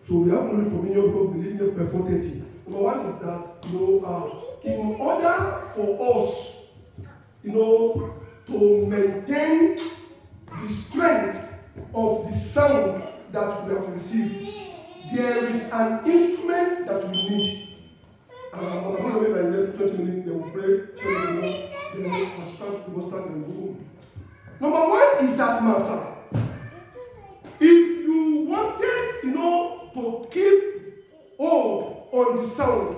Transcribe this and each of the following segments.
So we have only communion because we live here before 30. Number one is that, in order for us, to maintain the strength of the sound that we have received, there is an instrument that we need. I'm going to wait by 20 minutes, they will pray, then we will start the room. Number one is that master. If you wanted, to keep hold on the sound,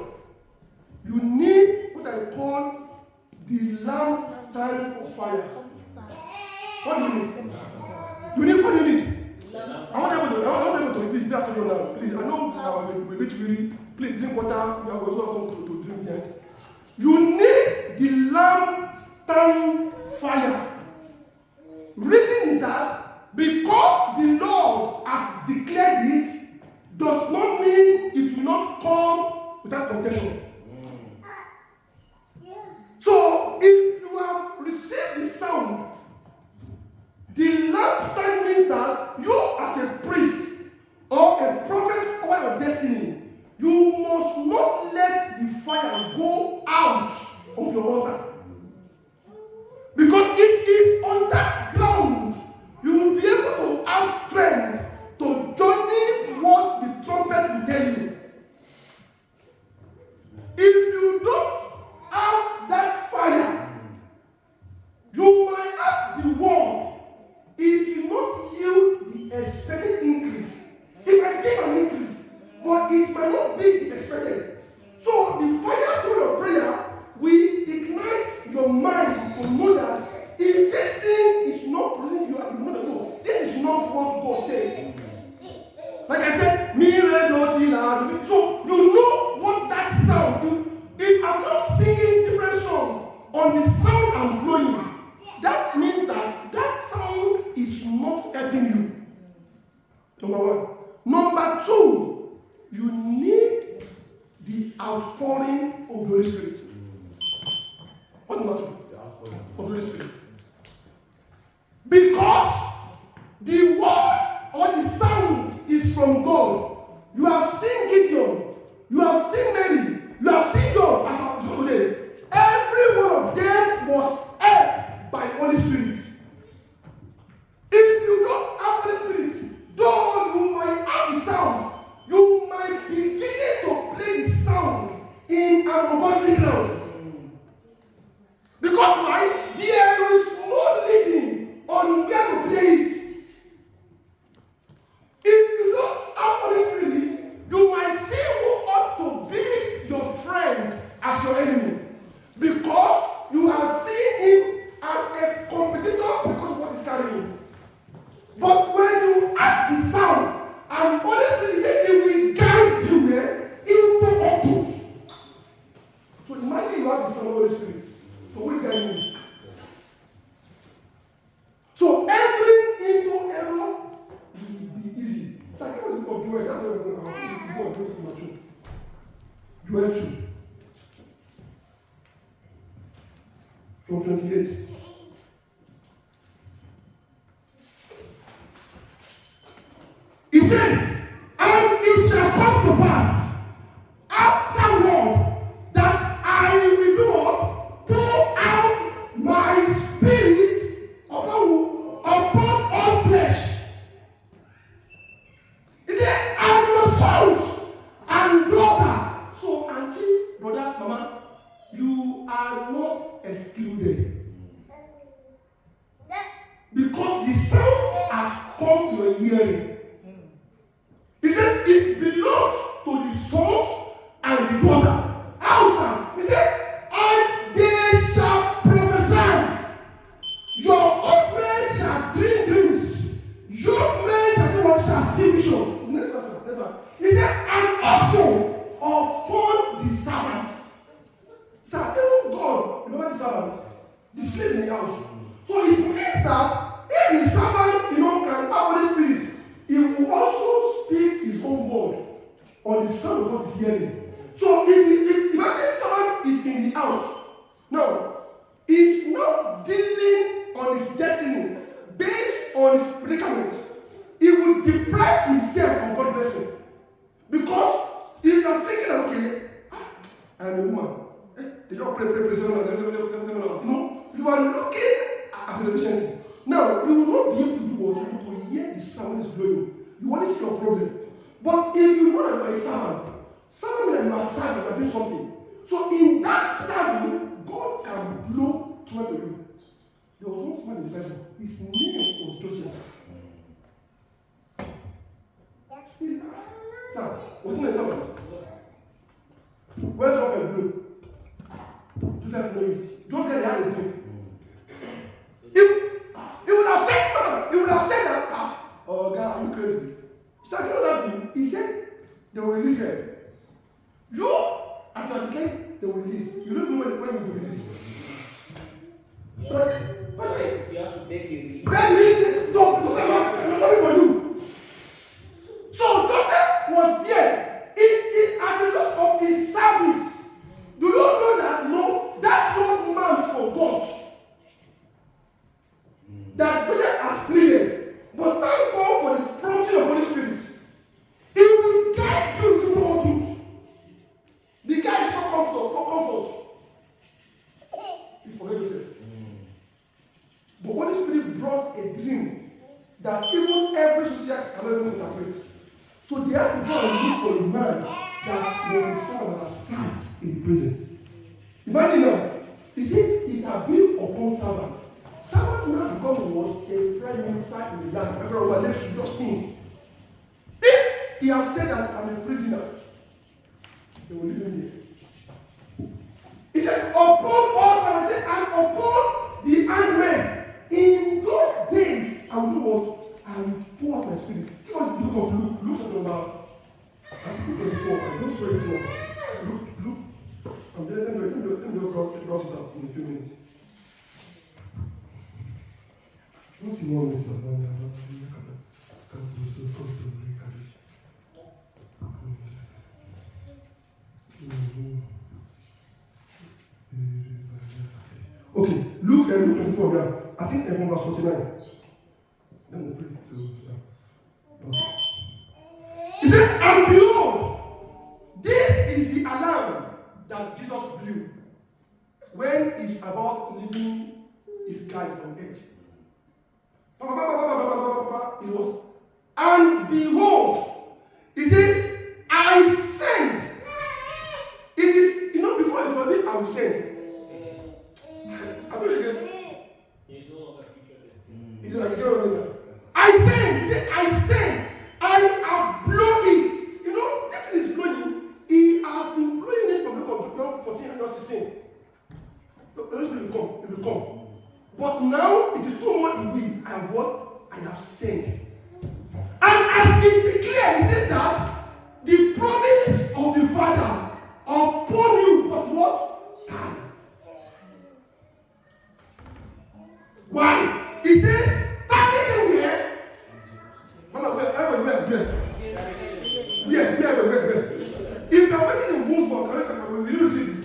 you need what I call the lampstand of fire. What do you need? What do you need? I want them to repeat after you now. Please, I know we're a bit weary. Please drink water. We are also going to drink there. You need the lampstand fire. Reason is that because the Lord has declared it, does not mean it will not come without contention. So, if you have received the sound, the lampstand means that you as a priest or a prophet over your destiny, you must not let the fire go out of your altar. Because it is on that ground you will be able to have strength to journey what the trumpet will tell you. If you don't have that fire, you might have the word. It will not yield the expected increase. It might give an increase, but it might not be the expected. So the fire through your prayer will ignite your mind to know that if this thing is not bringing you out, this is not what God said. Like I said, so you know what that sound. If I'm not singing different song on the sound I'm blowing, that means that sound is not helping you. Number one. Number two, you need the outpouring of the Holy Spirit. What number two? Of the Holy Spirit. Because the word or the sound is from God. You have seen Gideon, you have seen Mary, you have seen God as of today. Every one of them was helped by Holy Spirit. If you don't have Holy Spirit, though you might have the sound, you might begin to play the sound in an ungodly ground. Because why? There is no leading on where to play it. If you don't have Holy Spirit, you might see who ought to be your friend as your enemy. Because you are seeing him as a competitor because of what he's carrying. But when you add the sound, and Holy Spirit says it will guide you into all truth. So imagine you have the sound of the Holy Spirit. So who is guiding you? So entering into error will be easy. It's like what is called Joel. That's what we're going to do. Joel 2. From 28. It says, and it shall come to pass afterward that I will do what? Pour out my spirit upon who? Upon all flesh. He said, and your sons and daughter. So, auntie, brother, mama, you are not excluded. Because the sound has come to your hearing. He says it belongs to the sons and the daughter. Outside. He said, and they shall prophesy. Your old men shall dream dreams. Young men shall see visions. Next verse. He said, and also upon the servant. Sir, even God, remember the servant? The slave in the house. So it means that if the servant, can have Holy Spirit, on the sound of what he's hearing. So if a servant is in the house, now he's not dealing on his destiny based on his predicament. He will deprive himself of God's blessing. Because if you are thinking, okay, I'm a woman. They don't pray 7 hours. No, you are looking at the deficiency. Now, you will not be able to do what you need to hear the sound is blowing. You only see your problem. But if you know that you are a servant means that you are serving, you are doing something. So in that serving, God can blow through you. There was one man in the Bible. His name was Joseph. Sir, what's the servant? Where drop and blow? You don't know it. Don't tell me how to do it. He would have said that, oh God, are you crazy? Start doing that. He said, they will release him. You, after the game, they will release. You don't know when you will release. But you have to make it release. Don't for you. So Joseph was there. It is as a result of his service. Do you know that? No, that no man forgot that Joseph has pleaded. But thank God for the prompting of Holy Spirit. He will guide you into all truth. The guy is so comfort. He forget Joseph. But Holy Spirit brought a dream that even every society cannot even interpret. So they have to go and look for a man that was a son that served in prison. Imagine now, you see, it has been upon servant. Servant now become was a prime minister in the land. Everyone left to just think. If he has said that I'm a prisoner, they will leave him there. He said, upon all servants, and upon the hangmen. In those days, I will do what? I will pour out my spirit. See what the book of Luke. Luke chapter number. I think 24. I don't swear it wrong. Luke. I'm there. Let me cross it out in a few minutes. What's the one is okay, Luke 24, yeah. I think from verse 49. Then we'll pray. He said, and behold, this is the alarm that Jesus blew when he's about leaving his guys on earth. It was, and behold, he says, I send. It is, before it was me, I will send. I know you get. I send. He said, I send. I have blown it. This thing is blowing. He has been blowing it from the book of John 14 and 16. It will come. But now it is no more in me. I have what? I have sent. And as it declares, he says that the promise of the Father upon you was what? Stand. Why? He says, standing where? Mama, where? If you are waiting in Woolsburg, we will receive it.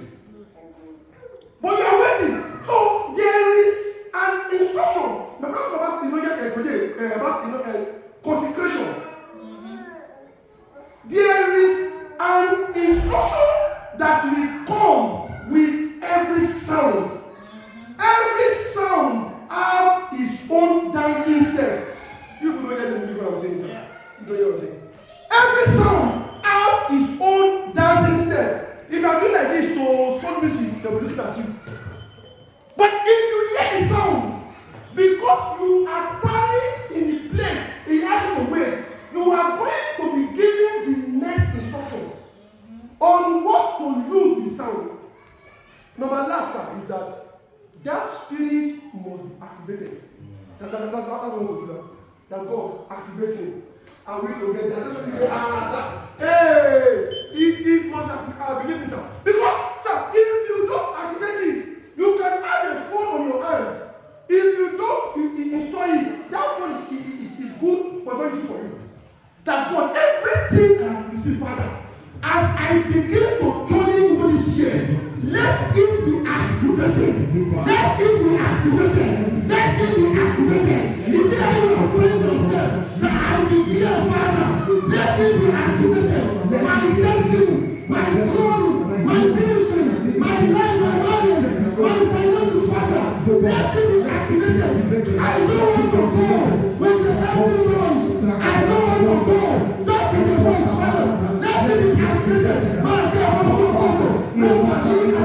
But you are waiting. So there is an instruction. My brother about today about consecration. There is an instruction that will come with every sound. Every sound have his own dancing step. You don't hear what I'm saying, sir. You don't hear what I'm saying. Every sound have his own dancing step. If you are doing like this to soul music, they will look at you. But if you hear the sound, because you are tarrying in the place he has to wait, you are going to be given the next instruction on what to use the sound. Number last, sir, is that spirit must be activated. That's what we do. That God activates him. And we together. Don't say, hey, it must activate this. Because, sir, if you don't activate it, you can have a phone on your hand. If you don't install it, that phone is good, but not easy for you. That God, everything I have received, Father, As I begin to journey into this year, let it be activated. Let it be activated. Let it be activated. If there you are praying yourself, that I will be a father. Let it be activated. My destiny, my glory, my ministry, my life, my marriage, my finances, Father. Let it be activated. I don't want to go when the heavens goes. I don't want to go. Not in the voice, Father. Let it be activated. My God, was so good. No one see it.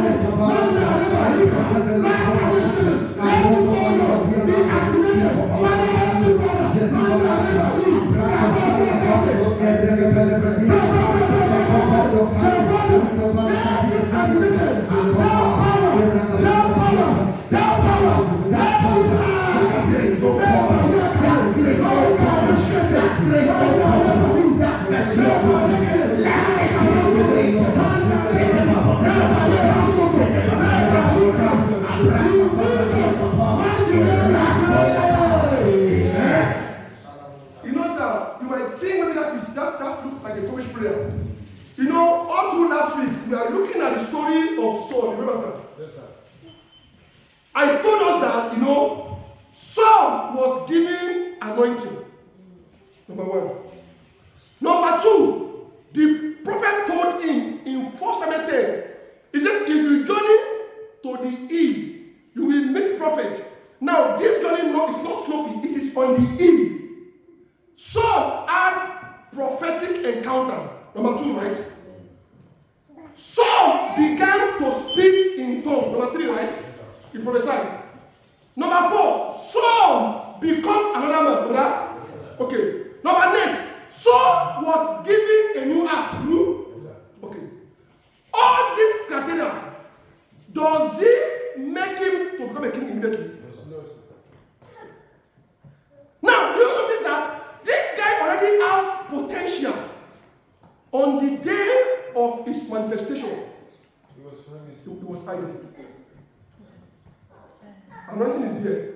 Anointing is there.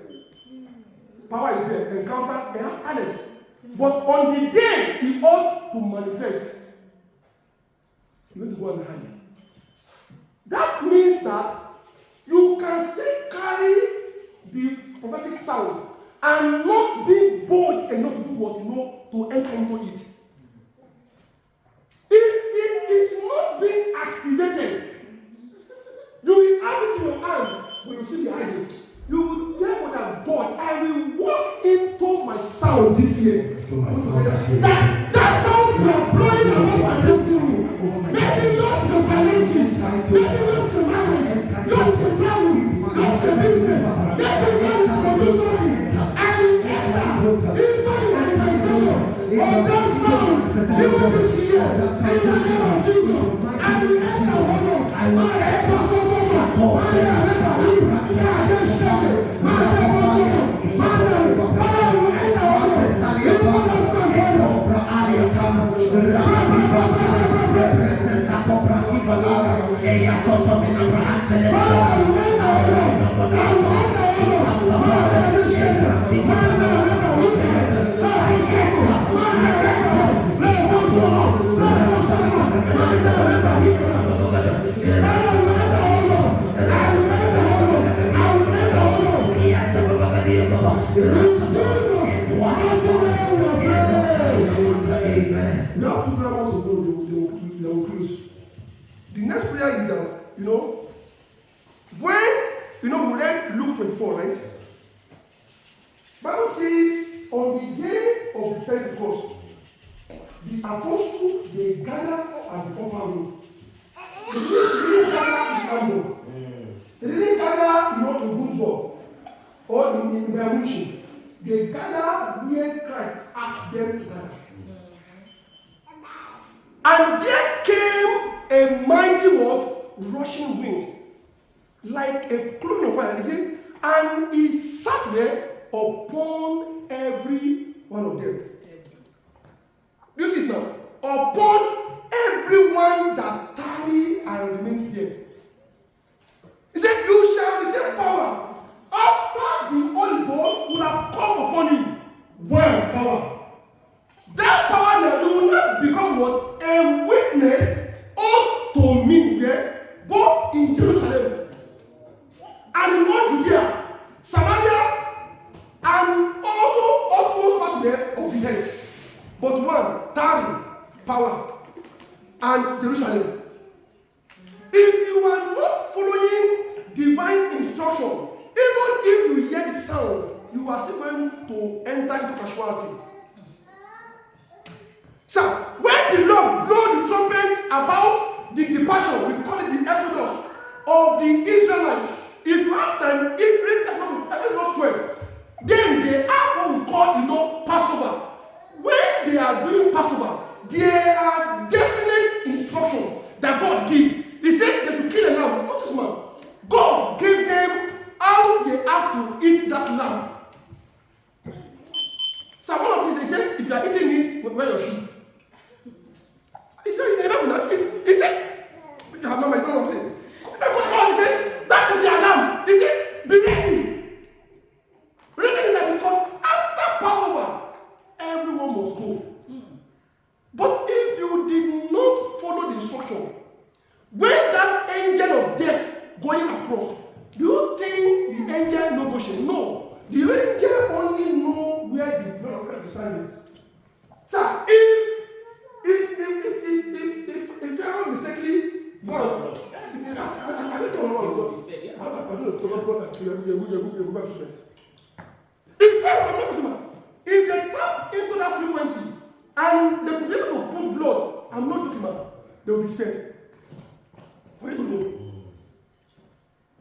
Power is there. Encounter, they have honest. But on the day he ought to manifest, you need to go and hide. That means that you can still carry the prophetic sound and not be bold enough to do what you know to enter into it. If it is not being activated, you will have it in your hand when you see the idol. You will tell that God, I will walk into my sound this year. That sound you are blowing about my destiny. Maybe lost your finances, maybe lost your marriage, lost your family, lost your business. Maybe God is producing something. I will enter into the manifestation of that sound. You will be here in the name of Jesus. I will enter. I will enter so the next prayer is that, when, we read Luke 24, right? Bible says, on the day of the Pentecost, the apostles, they gathered at the upper room. They didn't gather in Ambo. They didn't gather, in Gooseball or in Bermuda. They gathered where Christ asked them to gather. And there came a mighty rushing wind, like a cloud of fire, and he sat there upon every one of them. Do you see it now? Upon everyone that tarry and remains there. He said, you shall receive power after the Holy Ghost will have come upon you. One power. That power now, you will not become what? A witness but one, tarry, power, and Jerusalem. If you are not following divine instruction, even if you hear the sound, you are still going to enter into casualty. So, when the Lord blow the trumpet about the departure, we call it the Exodus of the Israelites. If you have time, read Exodus 12. Then they are what we call, Passover. When they are doing Passover, there are definite instructions that God gives. He said they should kill a lamb. Notice, man. God gave them how they have to eat that lamb. So one of these, he said, if you are eating it, wear your shoe. He said, Mama, you know what I'm saying? He said, that is the alarm. He said, be ready. Reason is that because after Passover, everyone must go. But if you did not follow the instruction, when that angel of death going across, do you think the angel negotiates? No. The angel only know where the blood of Christ is standing. So if Pharaoh mistakenly go, I don't know. If Pharaoh, I'm not talking about, if they tap into that frequency and they could be able to put blood, I'm not talking about, they will be scared. For you to know.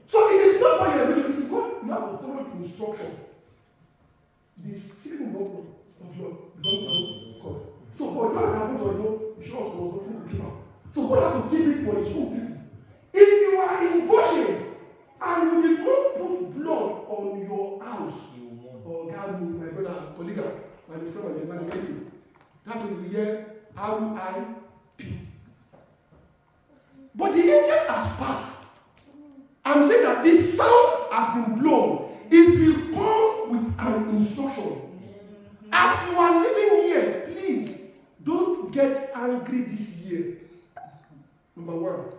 So it is not by your vision, it is God. You have to follow the instruction. The secret of blood belongs to God. So God happens to know the shots was not keep out. So God has to keep it for his own people. If you are in Goshen and you did not put blood on your house, or God, my brother, colleague, my friend, my lady, that will be here R.I.P. But the angel has passed. I'm saying that this sound has been blown. It will come with an instruction. As you are living here, please don't get angry this year. Number one.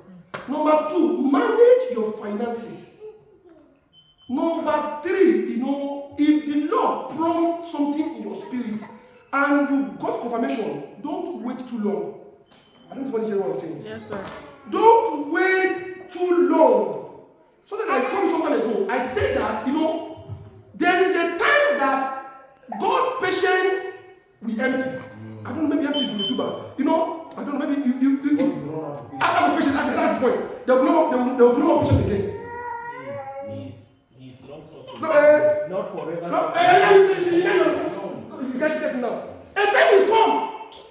Number two, manage your finances. Number three, if the Lord prompts something in your spirit and you got confirmation, don't wait too long. I don't know if you hear what I'm saying. Yes, sir. Don't wait too long. So that I told you some time ago, I said that, there is a time that God patient will empty. I don't know, maybe empty is in the tubers. I don't know, maybe I'm patient at that point. There will be no more patient again. He's long suffering. Not forever. You get it now. A time will come.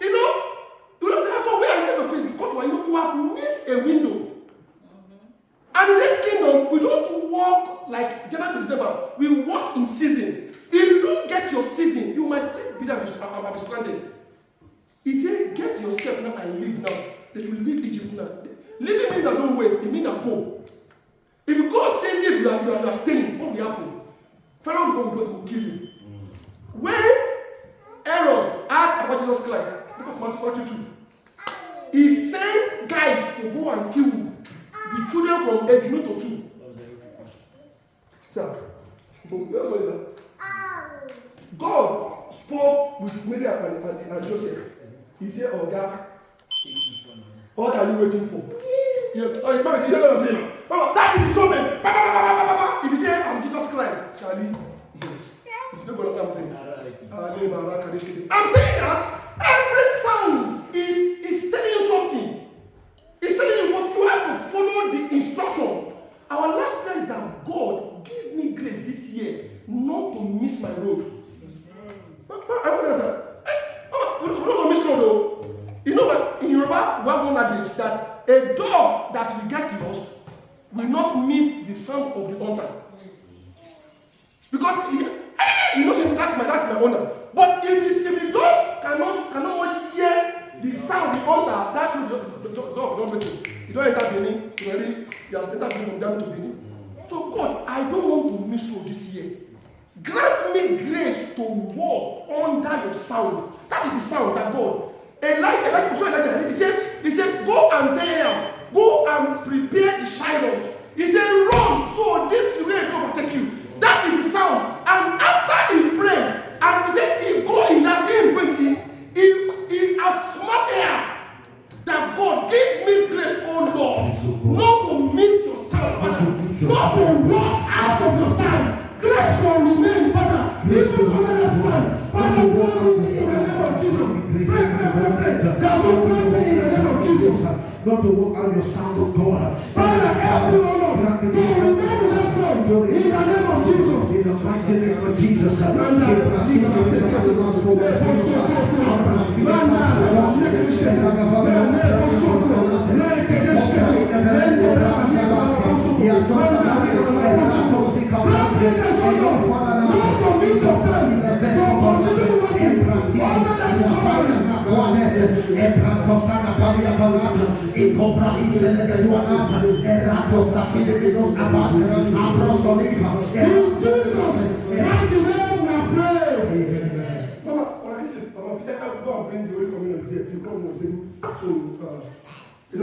You don't say, where are you never fail? Because you have missed a window. And in this kingdom, we don't walk like January to December. We walk in season. If you don't get your season, you might still be there and be stranded. He said, get yourself now and leave now. That you leave Egypt now. Leaving means that don't wait. It means that go. If you go say leave, you are staying. What will happen? Pharaoh will kill you. When Herod heard about Jesus Christ, because Matthew 2, he sent guys to go and kill the children from age 0 to 2. God spoke with Mary and Joseph. He said, oh God, what are you waiting for? You know what I'm saying? That is the comment. If you say, I'm Jesus Christ, Charlie, it's not going to something. I'm saying that every sound is telling you something. It's telling you what you have to follow the instruction. Our last prayer is that God give me grace this year not to miss my road. We don't miss road though. You know what? In Yoruba, we have one adage that a dog that will get lost will not miss the sound of the hunter. Because that's my owner. But if the dog cannot hear the sound of the hunter, that's the dog don't miss it. You don't enter Benin, you have entered from Germany to Benin. So God, I don't want to miss road this year. Grant me grace to walk under your sound. That is the sound that God. He said, go and there, go and prepare the chariot. He said, run, so this way will overtake you. That is the sound. And after he prayed, and he said, he go in that, he in the name of Jesus. Not to walk out your sound of God. Father, help me, O Lord, to remain with that sound in the name of Jesus. In the mighty name of Jesus.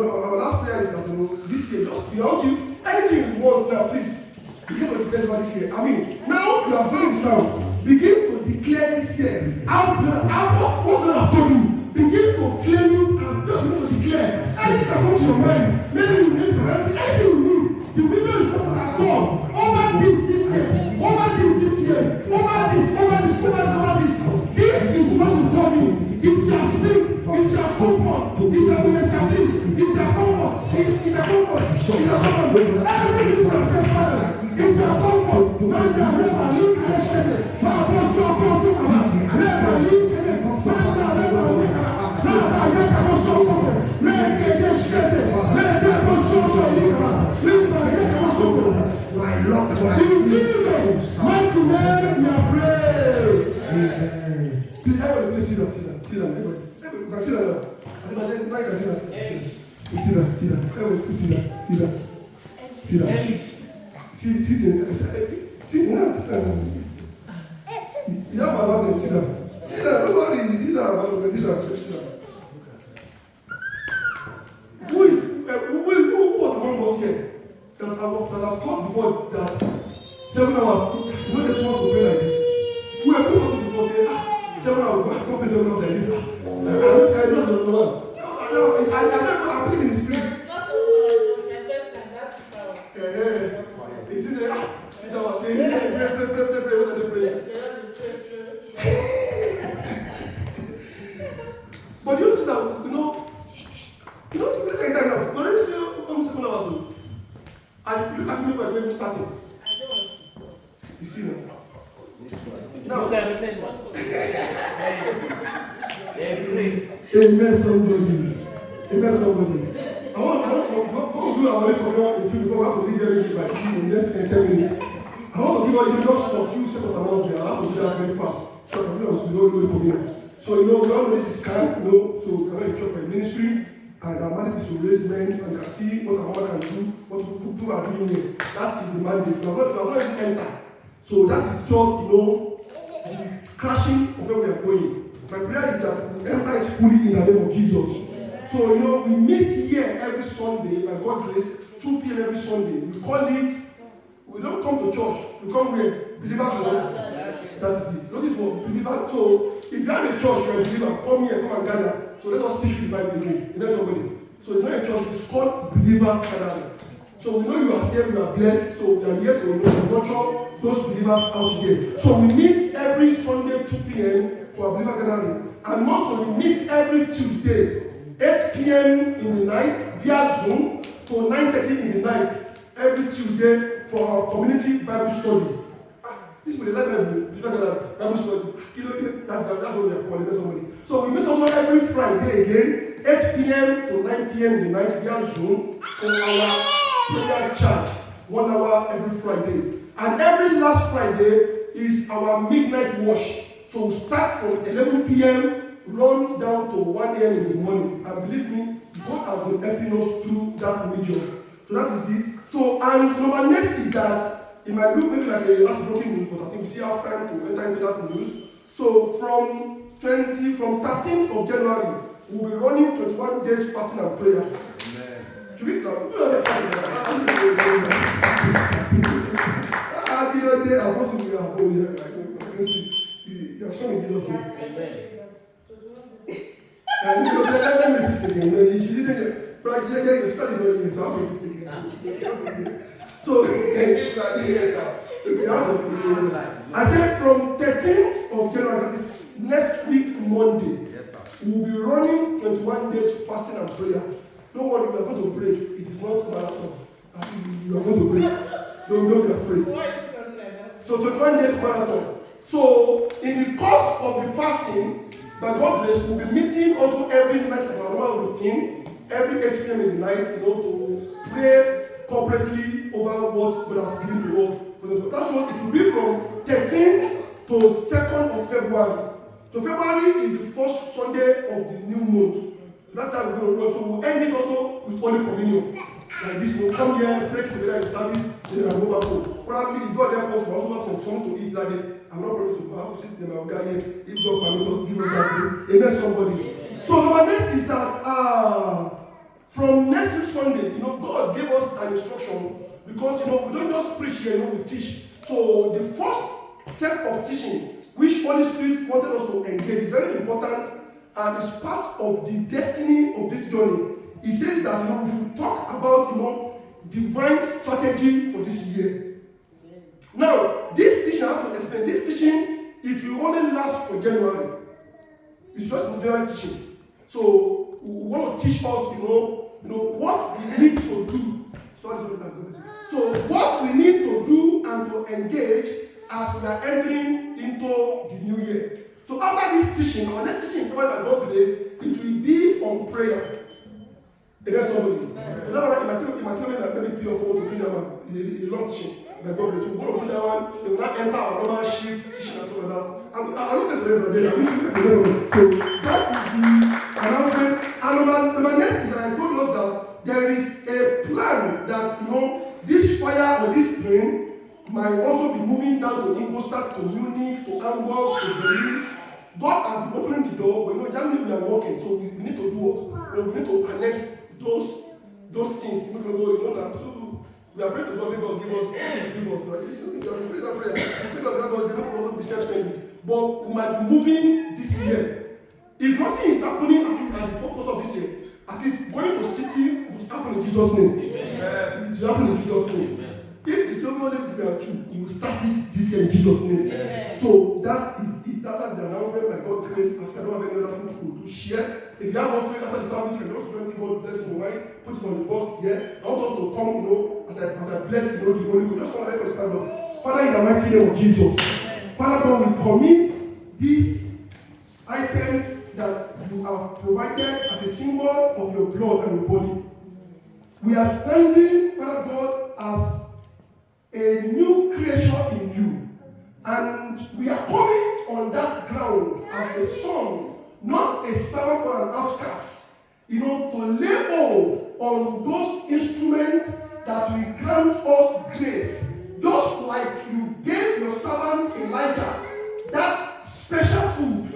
Our last prayer is that this year, just beyond you, anything you want now, please begin to declare this year. I mean, now you are very sound. Begin to declare this year. What God has told you, begin to claim you and just begin to declare. Anything that comes to your mind, maybe you need to rest, anything you need. The window is open at God. Over this year. Over this year. Over this. This is what you told me. It shall speak. It shall comfort. It shall be established. It shall comfort. It shall comfort. Everything shall be Father. It shall comfort. Manda reba lika eshkede. Baba soko soko. Reba lika. Manda reba lika. Baba yaka soko. Reke eshkede. Reba soko lika. Reba yaka soko. My Lord, in Jesus' mighty name we are praying. Please, everybody, sit down. Everybody, sit down. Who was among us here that I've taught before that 7 hours, when the 2 hours to pray like this? Who have taught before say, 7 hours, go pray 7 hours like this? I don't know. I believe in the spirit. Is it there? Since I was saying, pray, what are they praying? But you notice that, look at the time now. But it's still almost 7 hours old. And look at me by the way we're starting. I don't want to stop. You see now? Now, you can remember. Amen, somebody. I want to do our way because we have to leave everything by in the next 10 minutes. I want to give you just for a few seconds announcement. I have to do that very fast. So we don't. So we all know this is camp, so we are in church by ministry, and our mandate is to raise men and can see what our mother can do, what people are doing here. That is the mandate. We are not even enter. So that is just, the crashing of where we are going. My prayer is that we enter it fully in the name of Jesus. So, we meet here every Sunday, by God's grace, 2 p.m. every Sunday. We call it, we don't come to church, we come where believers are. That is it. Notice what believers. So, if you have a church, you're a believer, come here, come and gather. So let us teach you the Bible again. You know somebody. So it's not a church, it is called believers gathering. So we know you are saved, you are blessed. So we are here to nurture those believers out here. So we meet every Sunday 2 p.m. for a believer gathering. And also we meet every Tuesday 8 p.m. in the night via Zoom to 9:30 in the night every Tuesday for our community Bible study. This will let them Bible study. That's what we are calling somebody. So we meet also every Friday again, 8 p.m. to 9 p.m. in the night via Zoom for our prayer charge. 1 hour every Friday. And every last Friday is our midnight wash. So we start from 11 p.m. run down to 1 a.m. in the morning. And believe me, God has been helping us through that medium. So that is it. So, and number next is that it might look maybe like a lot broken news, but I think we still have time to enter into that news. So from 13th of January, we'll be running 21 days fasting and prayer. Amen. Should we clap? You are showing Jesus' name. Amen. And let me repeat it again. She didn't. But I studied it again, so I'll repeat it again. So, I said from 13th of January, that is next week, Monday. Yes, sir. we will be running 21 days fasting and prayer. Don't worry, we are going to break. It is not marathon. You are going to break. Don't be afraid. So 21 days marathon. So in the course of the fasting, by God's grace, we'll be meeting also every night in our normal routine, every 8 p.m. in the night, to pray corporately over what God has given to us. That's what it will be from 13th to 2nd of February. So February is the first Sunday of the new month. So that's how we're going to run. So we'll end it also with Holy Communion. Like this, we'll come here, break together in service, then I'll go back home. Probably if God helps us, we'll also have some something to eat that day. I'm not promising to have to sit in my guy here. If God permits us, give us that grace. Amen, somebody. So number next is that from next week Sunday, God gave us an instruction because we don't just preach here, we teach. So the first set of teaching which Holy Spirit wanted us to engage is very important and is part of the destiny of this journey. He says that we should talk about divine strategy for this year. Now, this teaching, I have to explain, this teaching, it will only last for January. It's just a general teaching. So we want to teach us, what we need to do. So what we need to do and to engage as we are entering into the new year. So after this teaching, our next teaching, by God's grace, it will be on prayer. Amen, somebody. It might take maybe 3 or 4 to finish that one. It's a long teaching. By God, we will do that one. They will not enter our normal shift teaching and all of that. I'm not necessarily going to do that. So that is the announcement. And number next is that I told us that there is a plan that this fire or this train might also be moving down to Ingolstadt, to Munich, to Hamburg, to Berlin. God has been opening the door, but generally we are working, so we need to do what? We need to harness those things. So we are praying to God, may God give us. You have to pray that prayer. Because that's what we also business spending. But we might be moving this year. If nothing is happening at the fourth quarter of this year, at least going to city will happen in Jesus' name. It will happen in Jesus' name. If the silver only we are true, we will start it this year in Jesus' name. So that is it. That's the announcement by God's grace. I don't have any other thing to share. If you have offering after the service, you can also put God bless in your mind, put it on the bus here. I want us to come, as I bless the Holy Ghost. Just want to let us stand up. Father, in the mighty name of Jesus. Father God, we commit these items that you have provided as a symbol of your blood and your body. We are standing, Father God, as a new creature in you. And we are coming on that ground as a son, not a servant or an outcast, to lay hold on those instruments that will grant us grace. Just like you gave your servant Elijah that special food.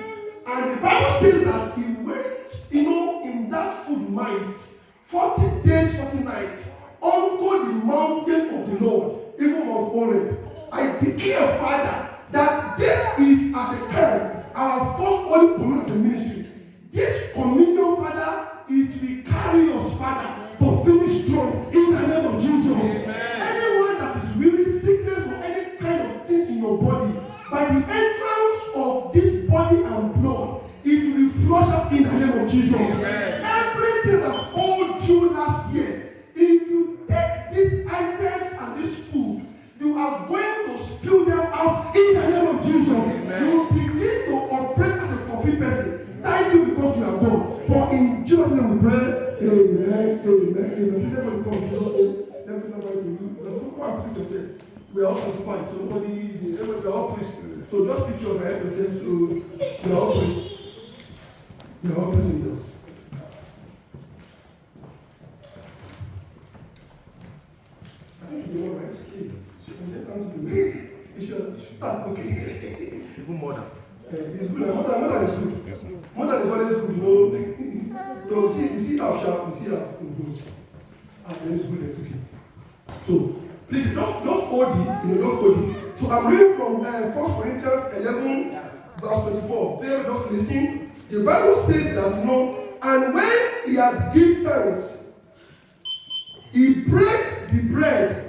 And the Bible says that he went, in that food might, 40 days, 40 nights, unto the mountain of the Lord, even Mount Horeb. I declare, Father, that this is as a time, our first Holy Communion as a ministry. This communion, Father, it will carry us, Father, to finish strong in the name of Jesus. Amen. Anyone that is really sickness or any kind of things in your body, by the entrance of this body and blood, it will be flushed out in the name of Jesus. Amen. Everything that owed you last year, if you take these items and this food, you are going to spill them out in the name of Jesus. Amen. You will begin to operate as a fulfilled person. Thank you because you are God. For in Jesus' name we pray. Amen. Amen. Amen. Please everybody come to Jesus' name. Let me say to you. Come and put yourself. We are all sanctified. So nobody is in. Everybody, we are all priests. So just picture yourself and help yourself. So we are all priests. We are all priests in this. I think you should be all right. Okay. Even more than. It's good. More than is good. Yes, More than is always good, So you see how sharp, you see how it goes. And then it's good and quick. So please just hold it, just hold it. So I'm reading from 1 Corinthians 11, verse 24. Please just listen. The Bible says that and when he had given thanks, he broke the bread.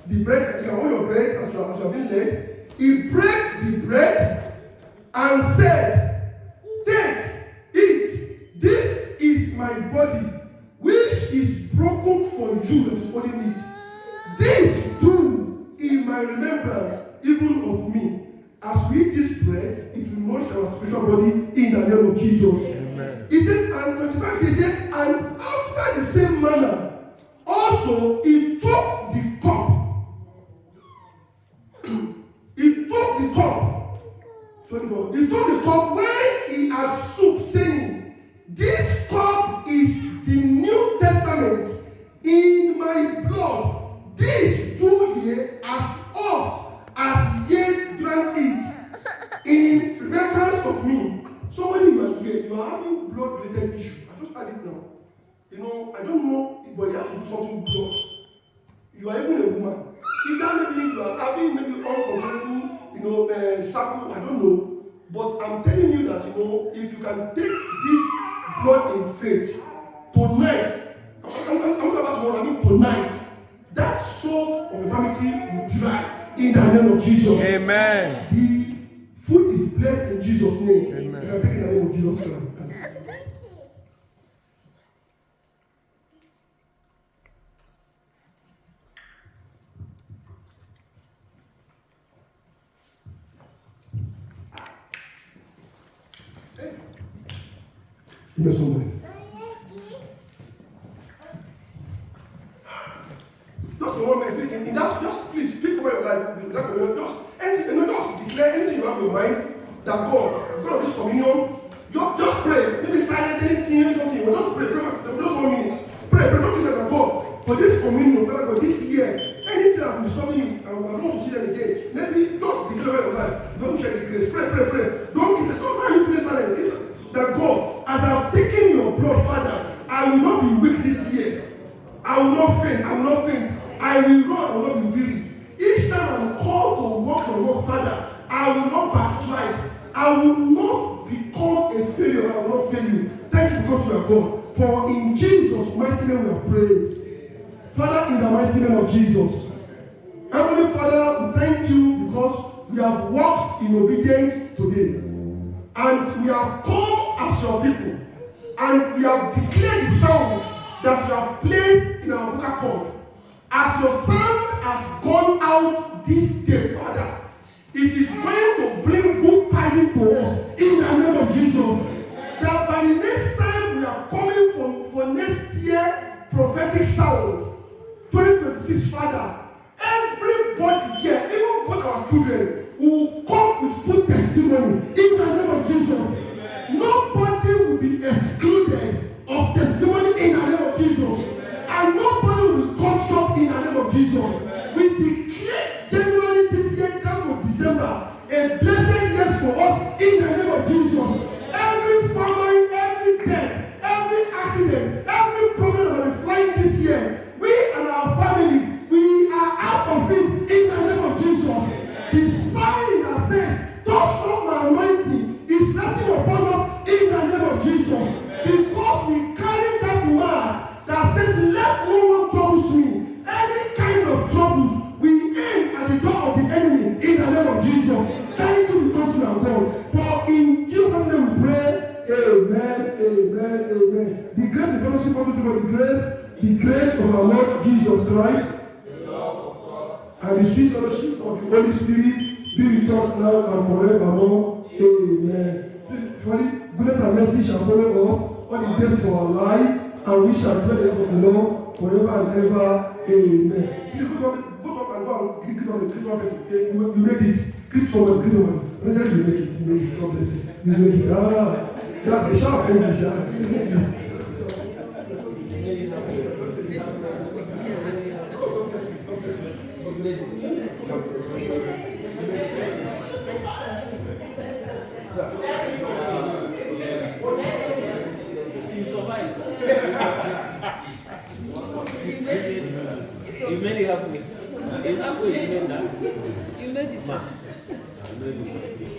The bread, you can hold your bread as you are being led. He broke the bread and said, "Take, my body, which is broken for you, that is holy meat. This do in my remembrance, even of me. As we eat this bread, it will nourish our spiritual body in the name of Jesus. Amen. It says, and 25 says, and after the same manner, also he took the cup. He took the cup. He took the cup when he had soup, saying, this cup is the New Testament in my blood. This do ye as oft as ye drank it in remembrance of me. Somebody you are here, you are having blood-related issue. I just had it now. You know, I don't know, but you have to do something blood. You are even a woman. Either maybe you are having maybe uncontrollable, circle, I don't know. But I'm telling you that, if you can take this blood in faith, tonight, I'm not about tomorrow, I mean tonight, that source of infirmity will dry in the name of Jesus. Amen. The food is blessed in Jesus' name. Amen. You can take it in the name of Jesus Christ. Give me somebody. Just one minute. Just please pick where you like. Just anything. Just declare anything you have in your mind that God of this communion. Just pray. Maybe silent anything, something. Just pray. Just 1 minute. Pray. Don't use that God for this communion, Father God, this year. Anything that will be disturbing you, and I don't want to see them again. Maybe just declare your life. Don't share the grace. Pray. Don't kiss it. Don't why you feel silent. That God, as I have taken your blood, Father, I will not be weak this year. I will not faint. I will run, I will not be weary. Each time I'm called to walk the walk, Father, I will not backslide. I will not become a failure. I will not fail you. Thank you because you are God. For in Jesus' mighty name we have prayed. Father, in the mighty name of Jesus. Heavenly Father, we thank you because we have walked in obedience today. And we have come as your people. And we have declared the sound that you have played in our vocal cord. As your sound has gone out this day, Father, it is going to bring good tidings to us in the name of Jesus. That by the next time we are coming for next year prophetic sound, 2026, Father, everybody here, even both our children, will come with full testimony in the name of Jesus. Amen. Nobody will be excluded of testimony in the name of Jesus. And nobody will be cut short in the name of Jesus. We declare January this year down to December a blessed year for us in the name of Jesus. Every family, every death, every accident, every problem that will be flying this year, we and our family, we are out of it in the name of Jesus. The sign that says, touch not my anointing, is resting upon us in the name of Jesus. Because we carry that word that says, let no one troubles me. Any kind of troubles, we aim at the door of the enemy in the name of Jesus. Thank you because you are God. For in Jesus' name we pray. Amen. The grace and fellowship of the grace of our Lord Jesus Christ, and the sweet fellowship of the Holy Spirit be with us now and forevermore. Amen. Surely, goodness and mercy shall follow us all the days of our life, and we shall dwell in the house of the Lord forever and ever. Amen. Please go up and go and greet one person. You make it. Greet someone. You make it. God bless you. You make it. You have a sharp English. You made it halfway. It's halfway, you made that. You made it, sir. You made it.